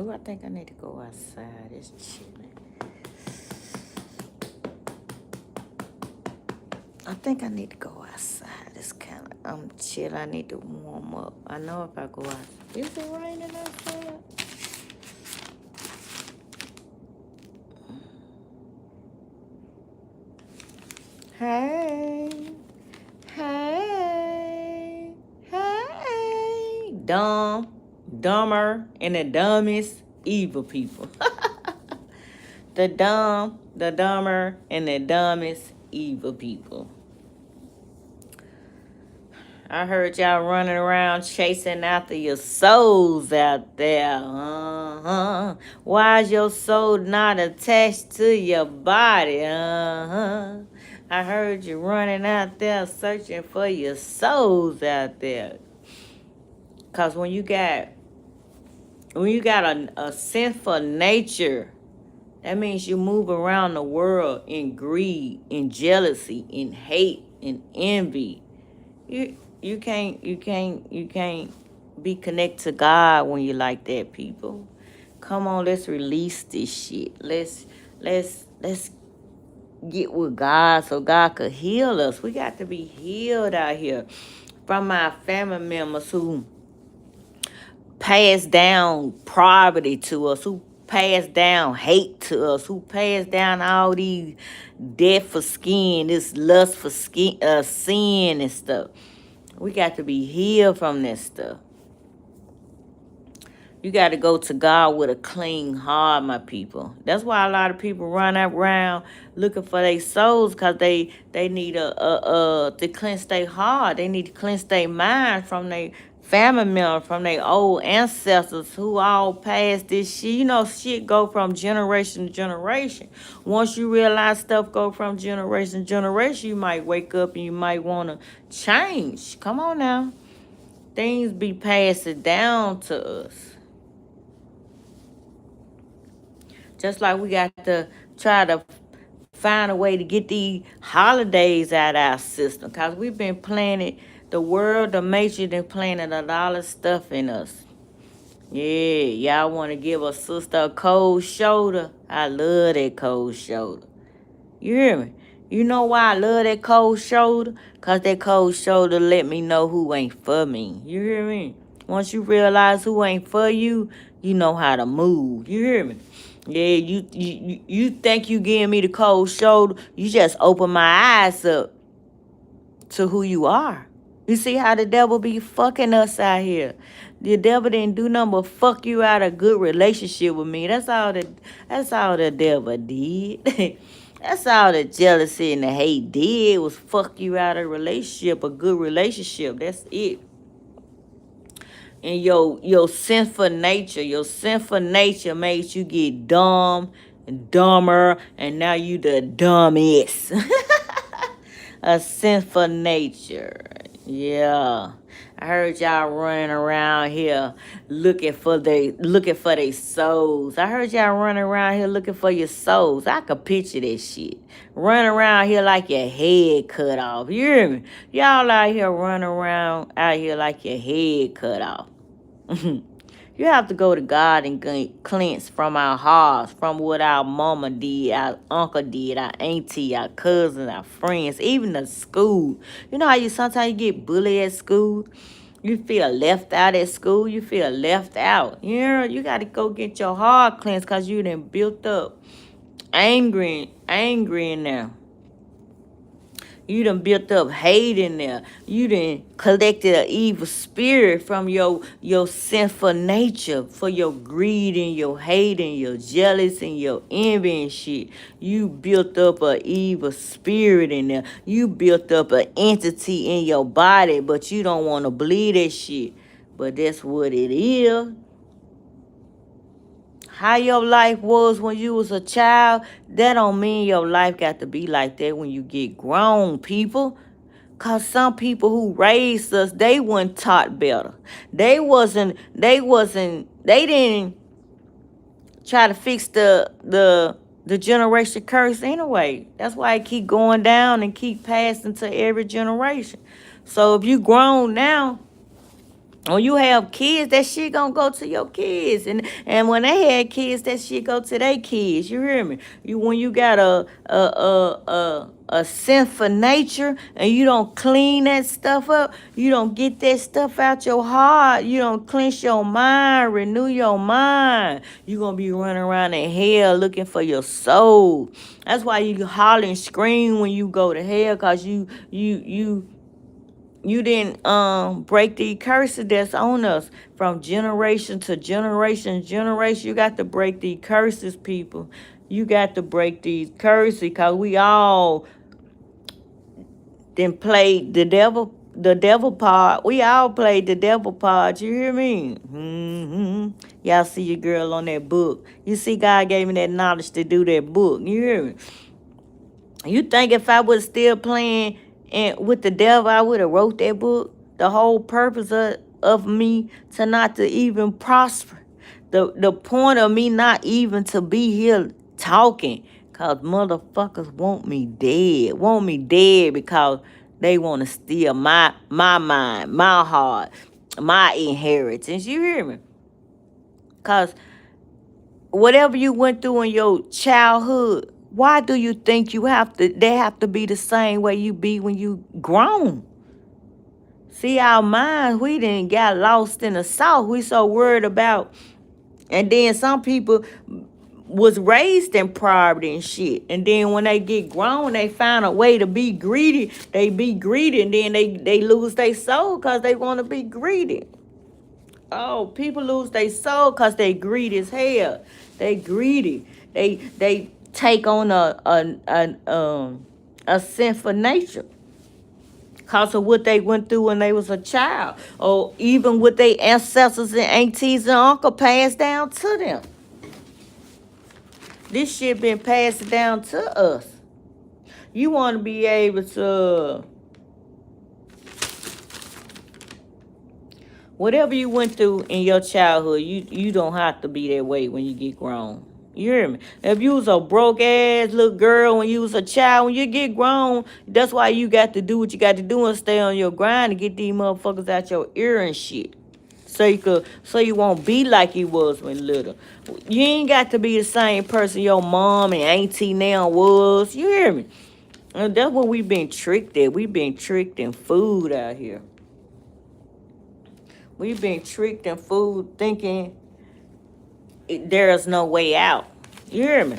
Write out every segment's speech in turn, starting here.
Oh, I think I need to go outside. It's chilly. I think I need to go outside. It's kind of, I'm chill. I need to warm up. I know if I go out. Is it raining outside? Hey. Hey. Hey. Dumber, and the dumbest evil people. The dumber, and the dumbest evil people. I heard y'all running around chasing after your souls out there. Why is your soul not attached to your body? I heard you running out there searching for your souls out there. Cause when you got a sinful nature, that means you move around the world in greed, in jealousy, in hate, in envy. You can't be connected to God when you like that, people. Come on, let's release this shit. Let's get with God so God could heal us. We got to be healed out here from our family members who pass down poverty to us, who pass down hate to us, who pass down all these death for skin, this lust for skin, sin and stuff. We got to be healed from this stuff. You got to go to God with a clean heart, my people. That's why a lot of people run around looking for their souls, because they need to cleanse their heart. They need to cleanse their mind from their family member, from their old ancestors who all passed this shit. You know, shit go from generation to generation. Once you realize stuff go from generation to generation, you might wake up and you might want to change. Come on now. Things be passed down to us. Just like we got to try to find a way to get these holidays out of our system. Because we've been planning, the world, the matrix, and planning a lot of stuff in us. Yeah, y'all want to give a sister a cold shoulder? I love that cold shoulder. You hear me? You know why I love that cold shoulder? Because that cold shoulder let me know who ain't for me. You hear me? Once you realize who ain't for you, you know how to move. You hear me? Yeah, you think you giving me the cold shoulder, you just open my eyes up to who you are. You see how the devil be fucking us out here. The devil didn't do nothing but fuck you out of a good relationship with me. That's all the devil did. That's all the jealousy and the hate did, was fuck you out of a relationship, a good relationship. That's it. And your sinful nature makes you get dumb and dumber, and now you the dumbest. A sinful nature. Yeah. I heard y'all running around here looking for their souls. I heard y'all running around here looking for your souls. I could picture that shit. Running around here like your head cut off. You hear me? Y'all out here running around out here like your head cut off. You have to go to God and cleanse from our hearts, from what our mama did, our uncle did, our auntie, our cousins, our friends, even the school. You know how sometimes you get bullied at school? You feel left out at school. You feel left out. You got to go get your heart cleansed because you done built up angry in there. You done built up hate in there. You done collected an evil spirit from your sinful nature, for your greed and your hate and your jealous and your envy and shit. You built up an evil spirit in there. You built up an entity in your body, but you don't want to believe that shit. But that's what it is. How your life was when you was a child, that don't mean your life got to be like that when you get grown, people. Cause some people who raised us, they weren't taught better. They didn't try to fix the generation curse anyway. That's why it keep going down and keep passing to every generation. So if you grown now, When you have kids, that shit gonna go to your kids, and when they had kids, that shit go to their kids. You hear me? When you got a sinful nature and you don't clean that stuff up, you don't get that stuff out your heart, you don't cleanse your mind, renew your mind. You gonna be running around in hell looking for your soul. That's why you holler and scream when you go to hell, cause you didn't break the curses that's on us from generation to generation. You got to break the curses, people. You got to break these curses, because we all then played the devil part. We all played the devil part. You hear me? Y'all see your girl on that book. You see, God gave me that knowledge to do that book. You hear me? You think if I was still playing and with the devil, I would have wrote that book? The whole purpose of me to not to even prosper. The point of me not even to be here talking. Cause motherfuckers want me dead. Want me dead because they want to steal my mind, my heart, my inheritance. You hear me? Cause whatever you went through in your childhood, why do you think they have to be the same way you be when you grown? See, our minds, we didn't got lost in the South. We so worried about, and then some people was raised in poverty and shit. And then when they get grown, they find a way to be greedy. They be greedy, and then they lose their soul because they want to be greedy. Oh, people lose their soul because they greedy as hell. They greedy. They take on a sinful nature because of what they went through when they was a child, or even what their ancestors and aunties and uncle passed down to them. This shit been passed down to us. You want to be able to, whatever you went through in your childhood, you don't have to be that way when you get grown. You hear me? If you was a broke ass little girl when you was a child, when you get grown, that's why you got to do what you got to do and stay on your grind and get these motherfuckers out your ear and shit. So you won't be like you was when little. You ain't got to be the same person your mom and auntie now was. You hear me? And that's what we've been tricked at. We've been tricked in food out here. We've been tricked in food thinking there is no way out. You hear me?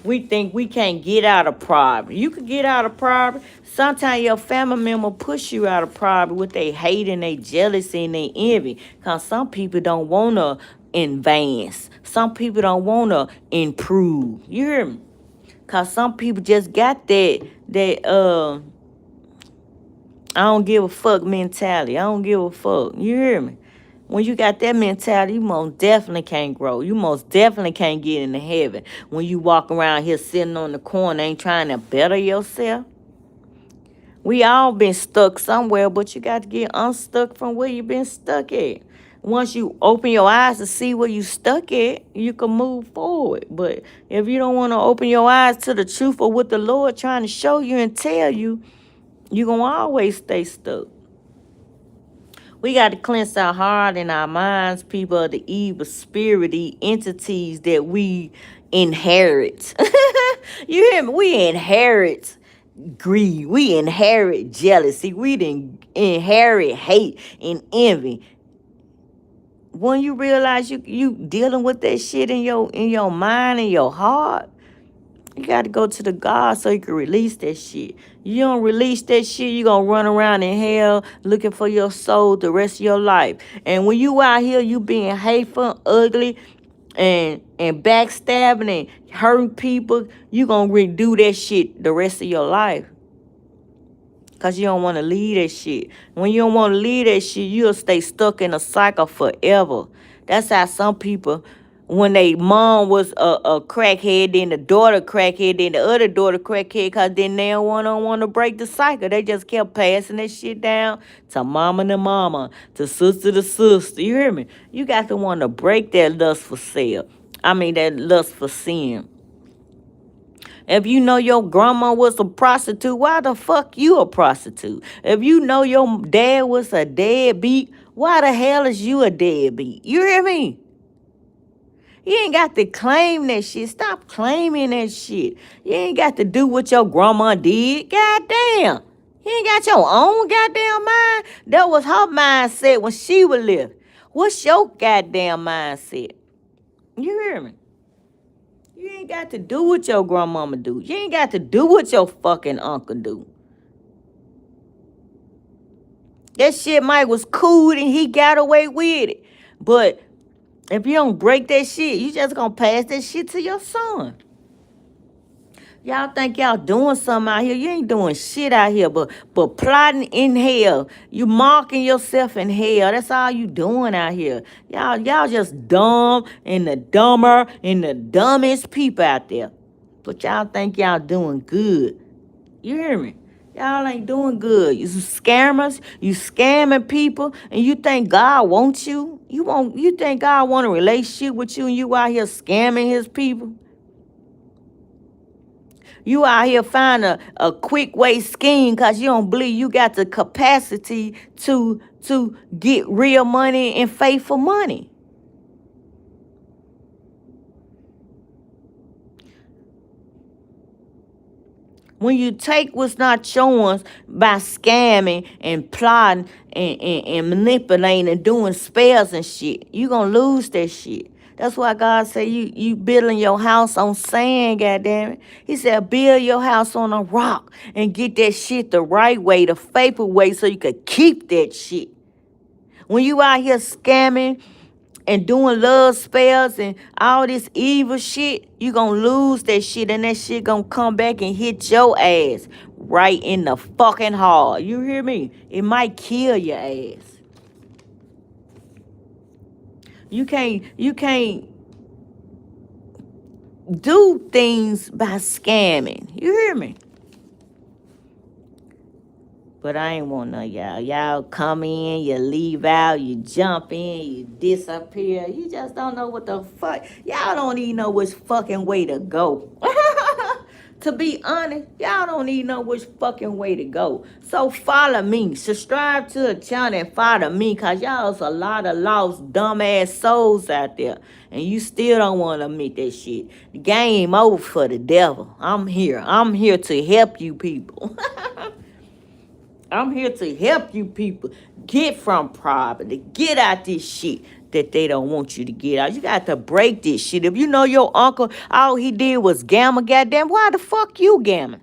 We think we can't get out of poverty. You could get out of poverty. Sometimes your family member push you out of poverty with their hate and their jealousy and their envy. Because some people don't want to advance. Some people don't want to improve. You hear me? Because some people just got that I don't give a fuck mentality. I don't give a fuck. You hear me? When you got that mentality, you most definitely can't grow. You most definitely can't get into heaven. When you walk around here sitting on the corner, ain't trying to better yourself. We all been stuck somewhere, but you got to get unstuck from where you been stuck at. Once you open your eyes to see where you stuck at, you can move forward. But if you don't want to open your eyes to the truth of what the Lord trying to show you and tell you, you're going to always stay stuck. We got to cleanse our heart and our minds, people, of the evil spirit, the entities that we inherit. You hear me? We inherit greed. We inherit jealousy. We didn't inherit hate and envy. When you realize you dealing with that shit in your mind and your heart, you got to go to the God so you can release that shit. You don't release that shit, you going to run around in hell looking for your soul the rest of your life. And when you out here, you being hateful, ugly, and backstabbing and hurting people, you going to redo that shit the rest of your life. Because you don't want to leave that shit. When you don't want to leave that shit, you'll stay stuck in a cycle forever. That's how some people, when they mom was a crackhead, then the daughter crackhead, then the other daughter crackhead, because then they don't want to break the cycle. They just kept passing that shit down to mama to mama, to sister to sister. You hear me? You got to want to break that lust for sale. That lust for sin. If you know your grandma was a prostitute, why the fuck you a prostitute? If you know your dad was a deadbeat, Why the hell is you a deadbeat? You hear me? You ain't got to claim that shit. Stop claiming that shit. You ain't got to do what your grandma did. Goddamn. You ain't got your own goddamn mind. That was her mindset when she was living. What's your goddamn mindset? You hear me? You ain't got to do what your grandmama do. You ain't got to do what your fucking uncle do. That shit might was cool and he got away with it. But if you don't break that shit, you just gonna pass that shit to your son. Y'all think y'all doing something out here. You ain't doing shit out here, but plotting in hell. You marking yourself in hell. That's all you doing out here. Y'all just dumb and the dumber and the dumbest people out there. But y'all think y'all doing good. You hear me? Y'all ain't doing good. You scammers. You scamming people, and you think God wants you. You think God want a relationship with you, and you out here scamming His people. You out here find a quick way scheme because you don't believe you got the capacity to get real money and faithful money. When you take what's not yours by scamming and plotting and manipulating and doing spells and shit, you gonna lose that shit. That's why God said you building your house on sand, goddammit. He said build your house on a rock and get that shit the right way, the faithful way, so you could keep that shit. When you out here scamming and doing love spells and all this evil shit, you gonna lose that shit, and that shit gonna come back and hit your ass right in the fucking heart. You hear me? It might kill your ass. You can't do things by scamming. You hear me? But I ain't want none of y'all. Y'all come in, you leave out, you jump in, you disappear. You just don't know what the fuck. Y'all don't even know which fucking way to go. To be honest, y'all don't even know which fucking way to go. So follow me. Subscribe to the channel and follow me, because y'all's a lot of lost, dumbass souls out there. And you still don't want to admit that shit. The game over for the devil. I'm here. I'm here to help you people. I'm here to help you people get from poverty, get out this shit that they don't want you to get out. You got to break this shit. If you know your uncle, all he did was gamble, goddamn, why the fuck you gambling?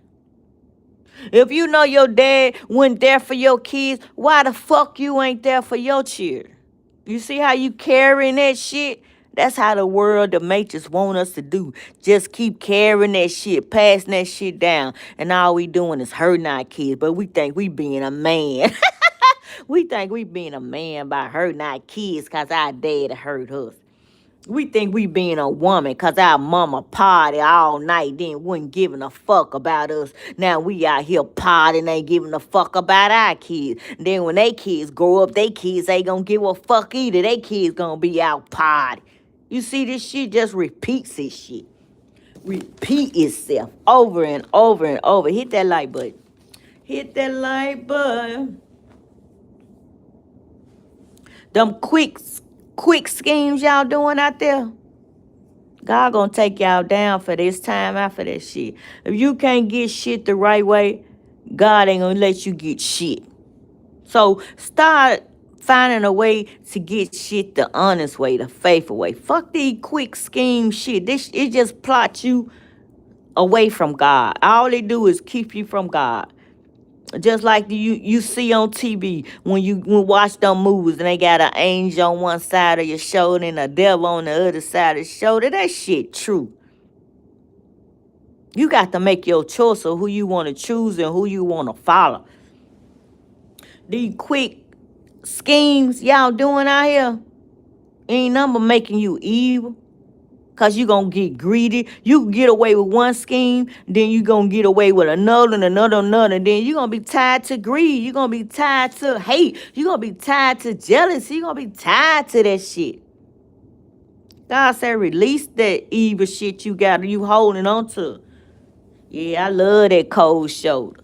If you know your dad wasn't there for your kids, why the fuck you ain't there for your children? You see how you carrying that shit? That's how the world, the matrix want us to do. Just keep carrying that shit, passing that shit down. And all we doing is hurting our kids. But we think we being a man. We think we being a man by hurting our kids because our dad hurt us. We think we being a woman because our mama party all night, then wasn't giving a fuck about us. Now we out here partying, ain't giving a fuck about our kids. Then when they kids grow up, they kids ain't gonna give a fuck either. They kids gonna be out party. You see, this shit just repeats this shit. Repeat itself over and over and over. Hit that like button. Hit that like button. Them quick schemes y'all doing out there, God gonna take y'all down for this time after that shit. If you can't get shit the right way, God ain't gonna let you get shit. So start finding a way to get shit the honest way, the faithful way. Fuck these quick scheme shit. It just plots you away from God. All they do is keep you from God. Just like you see on TV when you watch them movies and they got an angel on one side of your shoulder and a devil on the other side of the shoulder. That shit true. You got to make your choice of who you want to choose and who you want to follow. These quick schemes y'all doing out here ain't number making you evil. Because you going to get greedy. You can get away with one scheme, then you going to get away with another and another. Then you're going to be tied to greed. You're going to be tied to hate. You're going to be tied to jealousy. You're going to be tied to that shit. God said release that evil shit you got you holding on to. Yeah, I love that cold shoulder.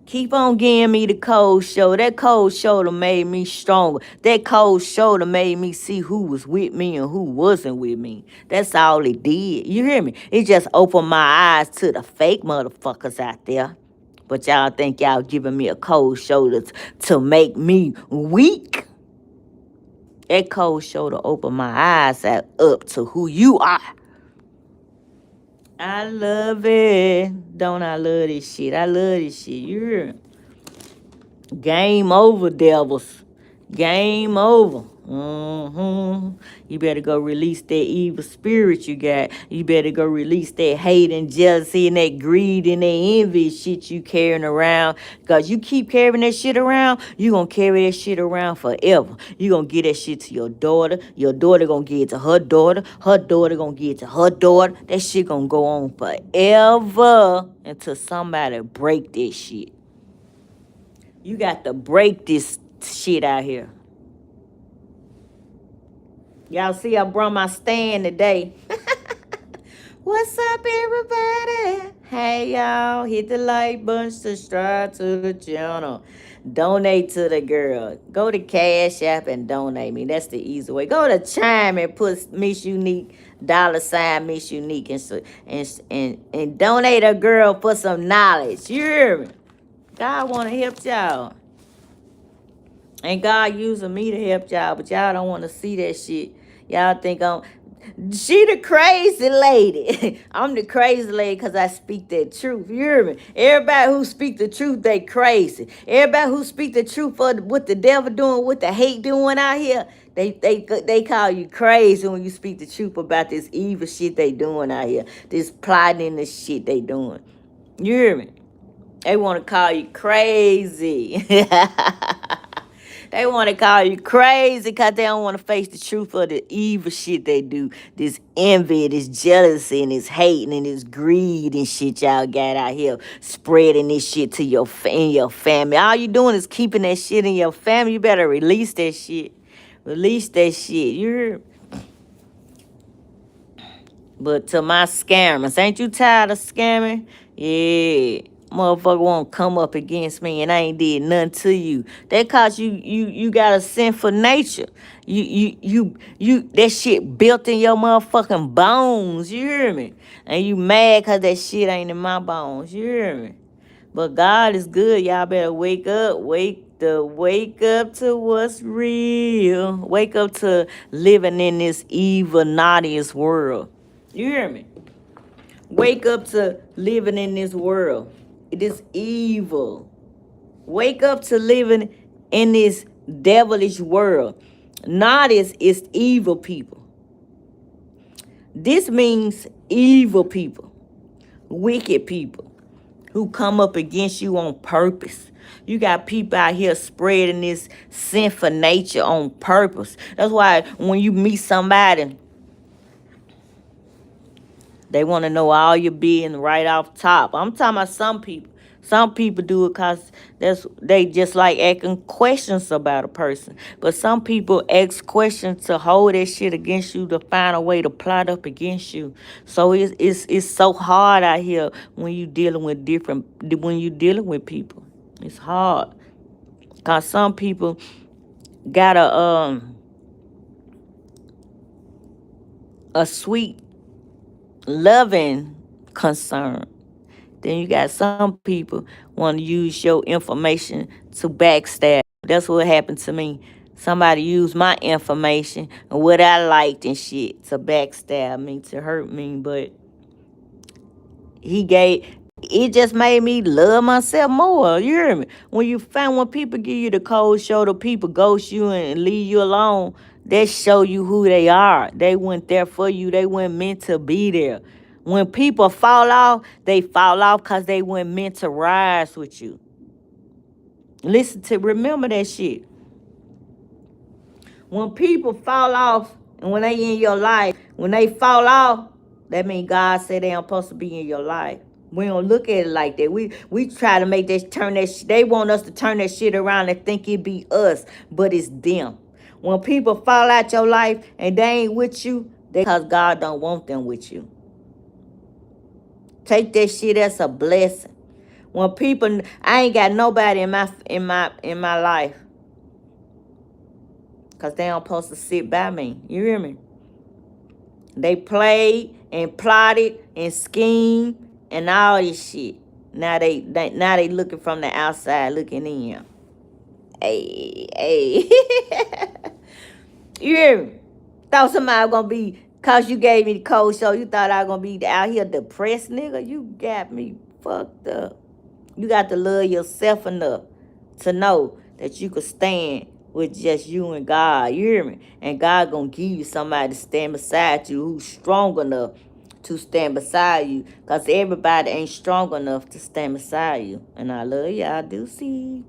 Keep on giving me the cold shoulder. That cold shoulder made me stronger. That cold shoulder made me see who was with me and who wasn't with me. That's all it did. You hear me? It just opened my eyes to the fake motherfuckers out there. But y'all think y'all giving me a cold shoulder to make me weak? That cold shoulder opened my eyes up to who you are. I love it. Don't I love this shit? I love this shit. You hear me? Game over, devils. Game over. You better go release that evil spirit you got. You better go release that hate and jealousy and that greed and that envy shit you carrying around. Because you keep carrying that shit around, you going to carry that shit around forever. You going to give that shit to your daughter. Your daughter going to give it to her daughter. Her daughter going to give it to her daughter. That shit going to go on forever until somebody break this shit. You got to break this shit out here. Y'all see I brought my stand today. What's up, everybody? Hey, y'all. Hit the like button, subscribe to the channel. Donate to the girl. Go to Cash App and donate me. That's the easy way. Go to Chime and put Miss Unique, $ Miss Unique, and donate a girl for some knowledge. You hear me? God want to help y'all. And God using me to help y'all, but y'all don't want to see that shit. Y'all think she the crazy lady. I'm the crazy lady because I speak that truth. You hear me? Everybody who speak the truth, they crazy. Everybody who speak the truth for what the devil doing, what the hate doing out here, they call you crazy when you speak the truth about this evil shit they doing out here. This plotting and this shit they doing. You hear me? They want to call you crazy. They want to call you crazy because they don't want to face the truth of the evil shit they do. This envy, this jealousy, and this hate, and this greed and shit y'all got out here spreading this shit to your family. All you doing is keeping that shit in your family. You better release that shit. Release that shit. You hear? But to my scammers, ain't you tired of scamming? Yeah. Motherfucker won't come up against me and I ain't did nothing to you. That cause you got a sinful nature. You that shit built in your motherfucking bones. You hear me? And you mad cause that shit ain't in my bones. You hear me? But God is good. Y'all better wake up. Wake up to what's real. Wake up to living in this evil, naughtiest world. You hear me? Wake up to living in this world. It is evil. Wake up to living in this devilish world. Naughty is evil people. This means evil people, wicked people who come up against you on purpose. You got people out here spreading this sinful nature on purpose. That's why when you meet somebody, they want to know all your being right off top. I'm talking about some people. Some people do it because they just like asking questions about a person. But some people ask questions to hold that shit against you, to find a way to plot up against you. So it's so hard out here when you dealing with people. It's hard. Because some people got a sweet, loving concern. Then you got some people want to use your information to backstab. That's what happened to me. Somebody used my information and what I liked and shit to backstab me, to hurt me. But it just made me love myself more. You hear me? When people give you the cold shoulder, people ghost you and leave you alone, they show you who they are. They weren't there for you. They weren't meant to be there. When people fall off, they fall off because they weren't meant to rise with you. Remember that shit. When people fall off and when they in your life, when they fall off, that means God said they aren't supposed to be in your life. We don't look at it like that. We try to make they want us to turn that shit around and think it be us, but it's them. When people fall out your life and they ain't with you, because God don't want them with you. Take that shit as a blessing. When people, I ain't got nobody in my life, cause they don't supposed to sit by me. You hear me? They played and plotted and schemed and all this shit. Now they looking from the outside looking in. Hey, hey. You hear me? Thought somebody was gonna be, cause you gave me the cold show, you thought I was gonna be out here depressed, nigga. You got me fucked up. You got to love yourself enough to know that you could stand with just you and God. You hear me? And God gonna give you somebody to stand beside you who's strong enough to stand beside you. Cause everybody ain't strong enough to stand beside you. And I love you. I do see.